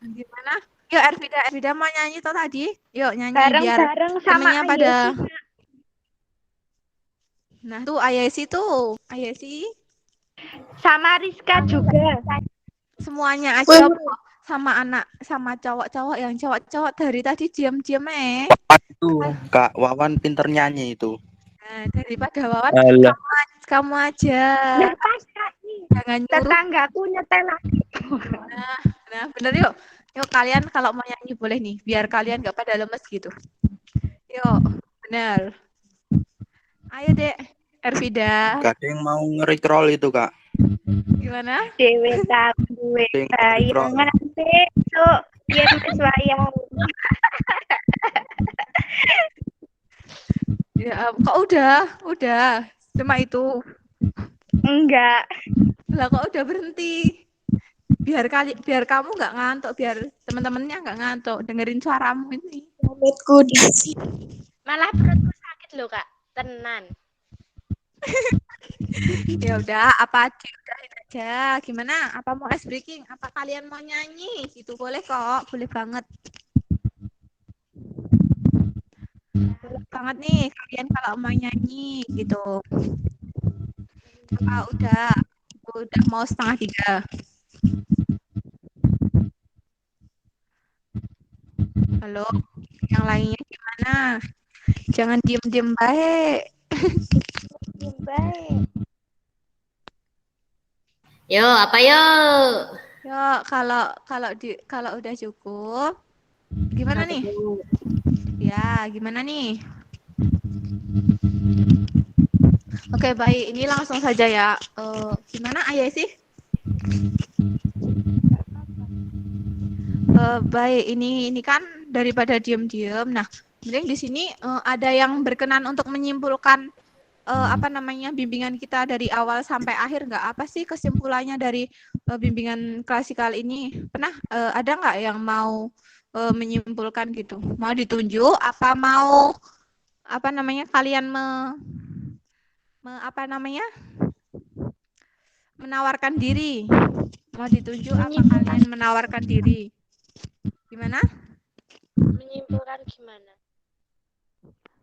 Gimana? Yuk Ervida mau nyanyi tuh tadi? Yuk nyanyi Bareng-bareng biar sama temennya pada. Ayesi. Nah tuh Ayesi tuh, Ayesi. Sama Rizka juga. Semuanya aja sama anak, sama cowok-cowok, yang cowok-cowok dari tadi diam-diam Itu Kak Wawan pinter nyanyi itu. Nah, daripada Wawan, kamu aja. Lepas Kak. Jangan nyuruh. Tetanggaku nyetel lagi. Nah bener yuk. Yuk kalian kalau mau nyanyi boleh nih, biar kalian gak pada lemes gitu. Yuk, bener. Ayo dek, Ervida. Gak ada yang mau nge-recroll itu Kak. Gimana? Dewe tahu bayangan besok biar wis wayang. Ya, kok udah. Cuma itu. Enggak. Lah kok udah berhenti? Biar kamu nggak ngantuk, biar teman-temannya nggak ngantuk dengerin suaramu ini. Perutku di Malah perutku sakit loh Kak, tenan. Ya udah, apa diudahin aja. Gimana? Apa mau ice breaking? Apa kalian mau nyanyi? Gitu boleh kok, boleh banget. Boleh banget nih kalian kalau mau nyanyi gitu. Apa udah mau 2:30? Halo, yang lainnya gimana? Jangan diem-diem baik. Diem baik. Yo, apa yuk? Yo, kalau udah cukup, gimana nih? Ya, gimana nih? Oke, baik. Ini langsung saja ya. Gimana Ayah sih? Baik, ini kan daripada diam-diam. Nah, mending di sini ada yang berkenan untuk menyimpulkan apa namanya bimbingan kita dari awal sampai akhir nggak? Apa sih kesimpulannya dari bimbingan klasikal ini? Ada nggak yang mau menyimpulkan gitu? Mau ditunjuk? Apa mau apa namanya kalian apa namanya menawarkan diri? Mau ditunjuk apa kalian menawarkan diri? Gimana? Menyimpulkan gimana?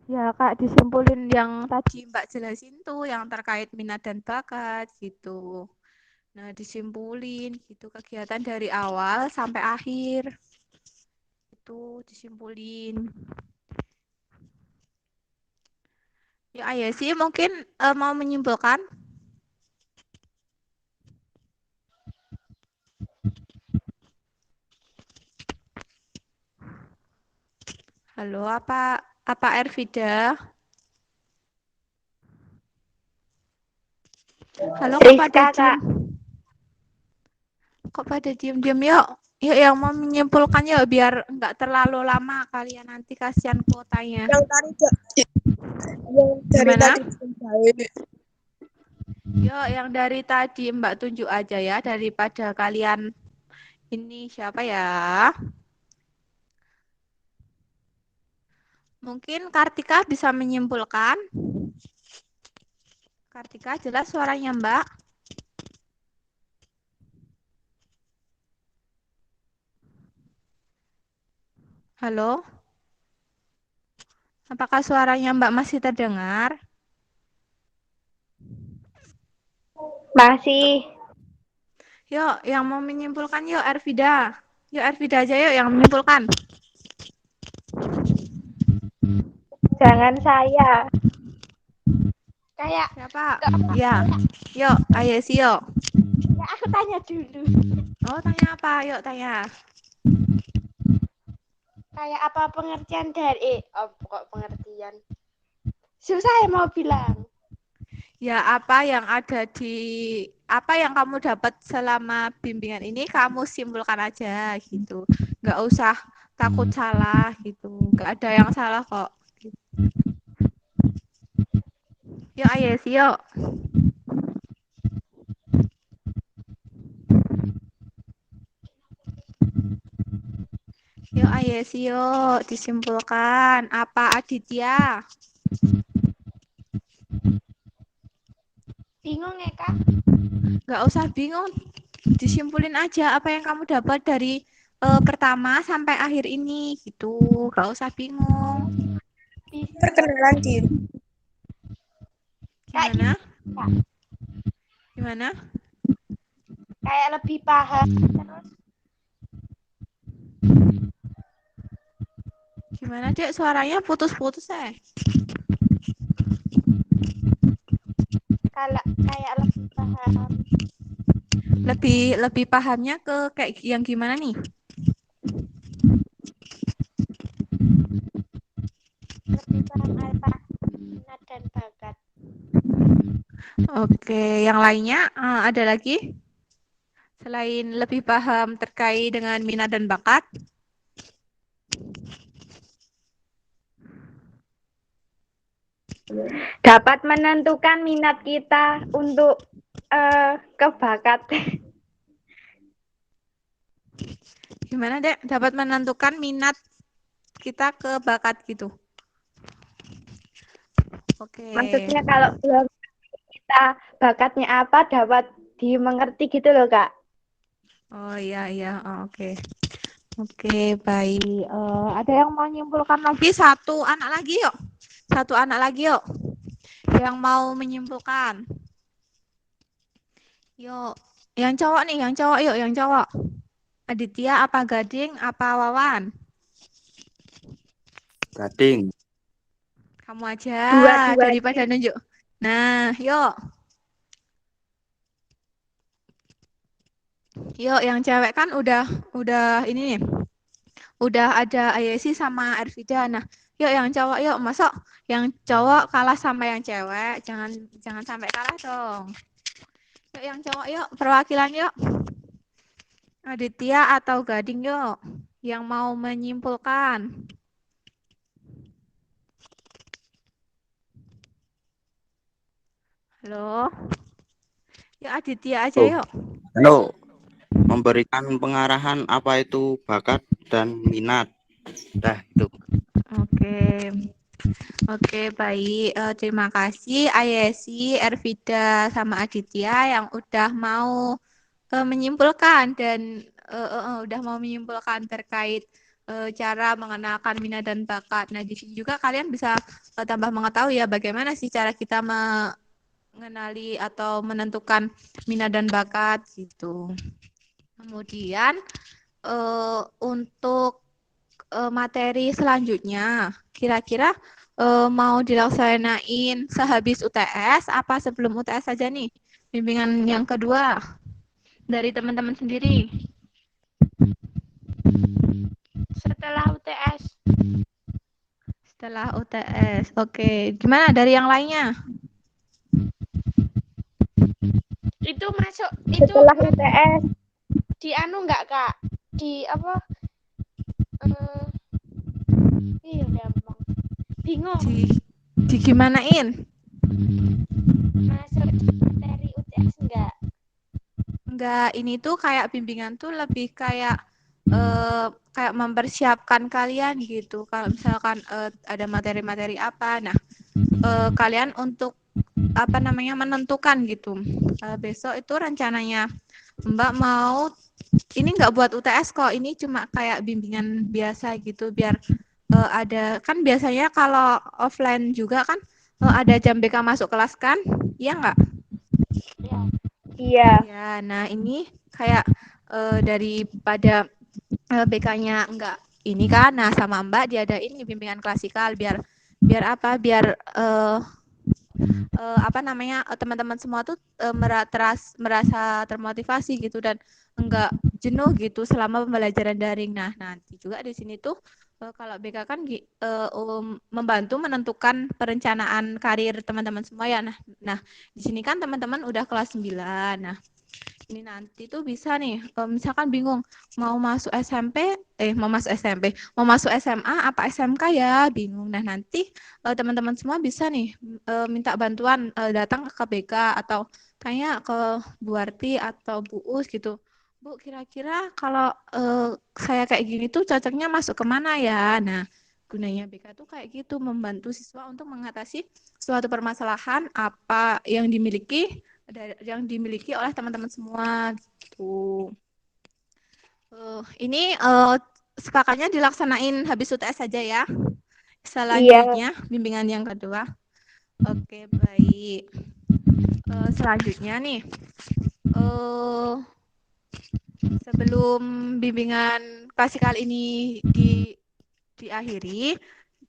Ya Kak, disimpulin yang tadi Mbak jelasin tuh, yang terkait minat dan bakat gitu. Nah, disimpulin gitu kegiatan dari awal sampai akhir. Itu disimpulin. Ya Ayah sih mungkin mau menyimpulkan. Halo, apa Ervida? Halo, kok pada diem? Kok pada diem-diem yuk? Yuk yang mau menyimpulkan yuk biar nggak terlalu lama kalian nanti kasihan kuotanya. Yang tadi dari Gimana? tadi baik. Yuk yang dari tadi Mbak tunjuk aja ya daripada kalian ini siapa ya? Mungkin Kartika bisa menyimpulkan. Kartika jelas suaranya Mbak. Halo? Apakah suaranya Mbak masih terdengar? Masih. Yuk, yang mau menyimpulkan yuk Ervida. Yuk Ervida aja yuk yang menyimpulkan. Jangan saya. Kayak siapa? Ya. Yuk, ayo sih yuk. ya aku tanya dulu. Oh, tanya apa? Yuk tanya. Kayak apa pengertian dari kok pengertian? Susah ya mau bilang. Ya, apa yang ada di apa yang kamu dapat selama bimbingan ini kamu simpulkan aja gitu. Nggak usah takut salah gitu. Nggak ada yang salah kok. Yuk, ayo sih yuk. Yuk, ayo sih yuk disimpulkan. Apa Aditya? Bingung ya Kak? Nggak usah bingung. Disimpulin aja apa yang kamu dapat dari pertama sampai akhir ini gitu. Nggak usah bingung. Perkenalan diri. Gimana? Gimana? Kayak lebih paham terus. Gimana Dek? Suaranya putus-putus ya? Kalau kayak lebih paham. Lebih pahamnya ke kayak yang gimana nih? Lebih paham apa minat dan bakat. Oke, yang lainnya ada lagi? Selain lebih paham terkait dengan minat dan bakat? Dapat menentukan minat kita untuk ke bakat. Gimana Dek? Dapat menentukan minat kita ke bakat gitu. Oke. Maksudnya kalau belum kita bakatnya apa dapat dimengerti gitu loh Kak. Oh iya iya, oke. Oke, baik. Ada yang mau menyimpulkan lagi? Satu anak lagi yuk. Satu anak lagi yuk. Yang mau menyimpulkan. Yuk. Yang cowok nih, yang cowok yuk, yang cowok. Aditya apa Gading apa Wawan? Gading. Kamu aja Dua-duanya. daripada nunjuk. Nah, yuk. Yuk, yang cewek kan udah ini nih. Udah ada Ayesi sama Ervida. Nah, yuk yang cowok yuk. Masuk yang cowok kalah sama yang cewek. Jangan sampai kalah dong. Yuk yang cowok yuk, perwakilan yuk. Aditya atau Gading yuk. Yang mau menyimpulkan. Halo. Yuk Aditya aja yuk. Halo. Memberikan pengarahan apa itu bakat dan minat. Dah itu. Oke, baik. Terima kasih Ayesi, Ervida, sama Aditya yang udah mau menyimpulkan dan udah mau menyimpulkan terkait cara mengenalkan minat dan bakat. Nah, di sini juga kalian bisa tambah mengetahui ya bagaimana sih cara kita mengenali atau menentukan minat dan bakat gitu. Kemudian untuk materi selanjutnya, kira-kira mau dilaksanain sehabis UTS apa sebelum UTS saja nih? Bimbingan yang kedua dari teman-teman sendiri. Setelah UTS. Setelah UTS, oke. Gimana dari yang lainnya? Itu masuk itu Setelah UTS. di anu nggak Kak? Di apa? Iya gampang. Bingung. Di gimanain? Masuk materi UTS enggak? Enggak, ini tuh kayak bimbingan tuh lebih kayak kayak mempersiapkan kalian gitu. Kalau misalkan ada materi-materi apa, nah kalian untuk apa namanya menentukan gitu. Besok itu rencananya Mbak mau ini nggak buat UTS kok, ini cuma kayak bimbingan biasa gitu biar ada kan biasanya kalau offline juga kan ada jam BK masuk kelas kan? Iya nggak? Iya. Ya, nah ini kayak daripada BK-nya enggak ini kan, nah sama Mbak diadain bimbingan klasikal biar apa? Biar apa namanya teman-teman semua tuh merasa termotivasi gitu dan enggak jenuh gitu selama pembelajaran daring. Nah, nanti juga di sini tuh kalau BK kan membantu menentukan perencanaan karir teman-teman semua ya. Nah, di sini kan teman-teman udah kelas 9. Nah, ini nanti tuh bisa nih misalkan bingung mau masuk SMP mau masuk SMA apa SMK ya bingung. Nah nanti teman-teman semua bisa nih minta bantuan datang ke KBK atau tanya ke Bu Arti atau Bu Us gitu. Bu kira-kira kalau saya kayak gini tuh cocoknya masuk kemana ya. Nah gunanya BK tuh kayak gitu membantu siswa untuk mengatasi suatu permasalahan apa yang dimiliki oleh teman-teman semua gitu. Ini sepakatnya dilaksanain habis UTS saja ya. Selanjutnya bimbingan yang kedua. Oke, baik. Selanjutnya nih. Sebelum bimbingan klasikal ini diakhiri,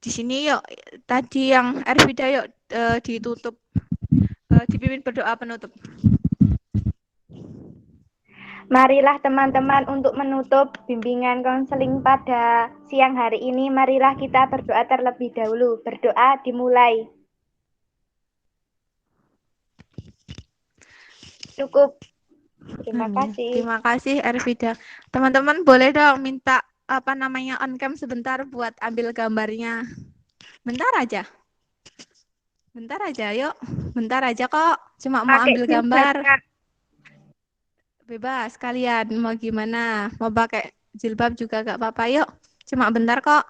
di sini yuk tadi yang Ervida yuk ditutup dipimpin berdoa penutup. Marilah teman-teman untuk menutup bimbingan konseling pada siang hari ini, marilah kita berdoa terlebih dahulu. Berdoa dimulai. Cukup. Terima kasih. Terima kasih Ervida. Teman-teman boleh dong minta apa namanya on cam sebentar buat ambil gambarnya. Bentar aja. Bentar aja, yuk. Bentar aja kok. Cuma mau ambil gambar. Bebas kalian mau gimana? Mau pakai jilbab juga gak apa-apa, yuk. Cuma bentar kok.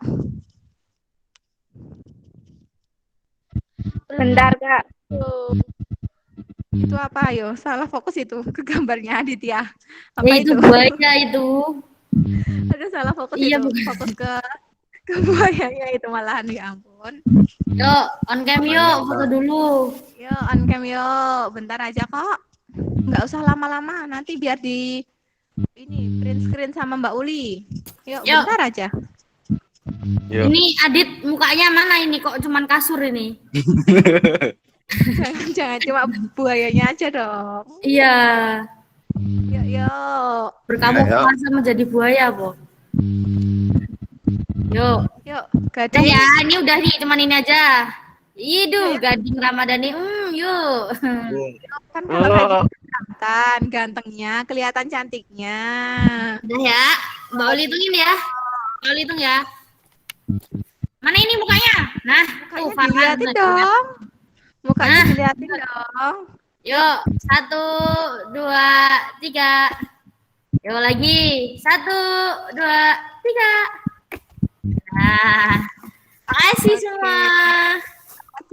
Bentar, Kak. Itu apa, yo? Salah fokus itu ke gambarnya Aditya. Apa ya, itu buaya itu. Ada salah fokus itu. Fokus ke buayanya itu malahan, ya ampun. Yuk, on cam yuk, foto dulu. Yuk, on cam yuk. Bentar aja kok. Nggak usah lama-lama, nanti biar di ini print screen sama Mbak Uli. Yuk. Bentar aja. Yuk. Ini Adit mukanya mana ini kok cuman kasur ini? jangan cuma buayanya aja dong. Iya. Yuk. Berkamuflase menjadi buaya, Bu. Yuk. Gading. Ya, ini udah nih, cuman ini aja. Iduh, Gading Ramadhani. Yuk. Kan kalau gantengnya, kelihatan cantiknya. Udah ya. Mbak Oli hitungin ya. Mbak Oli hitung ya. Mana ini mukanya? Nah, tuh dilihatin dong. Mukanya dilihatin dong. Yuk, 1, 2, 3. Yuk lagi. 1, 2, 3. Nah, makasih semua.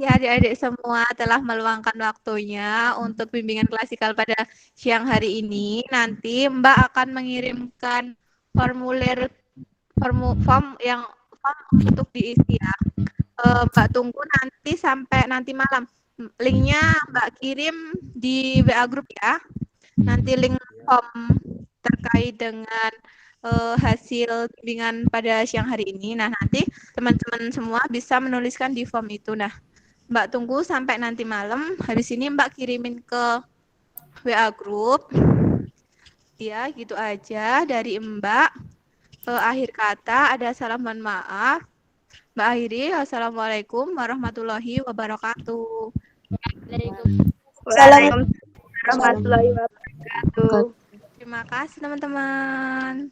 Ya adik-adik semua telah meluangkan waktunya untuk bimbingan klasikal pada siang hari ini. Nanti Mbak akan mengirimkan form untuk diisi ya. Mbak tunggu nanti sampai nanti malam. Linknya Mbak kirim di WA grup ya. Nanti link form terkait dengan hasil bimbingan pada siang hari ini. Nah, nanti teman-teman semua bisa menuliskan di form itu. Nah, Mbak tunggu sampai nanti malam. Habis ini Mbak kirimin ke WA grup. Ya, gitu aja dari Mbak. Akhir kata ada salam mohon maaf. Mbak akhiri, assalamualaikum warahmatullahi wabarakatuh. Waalaikumsalam warahmatullahi wabarakatuh. Terima Terima kasih teman-teman.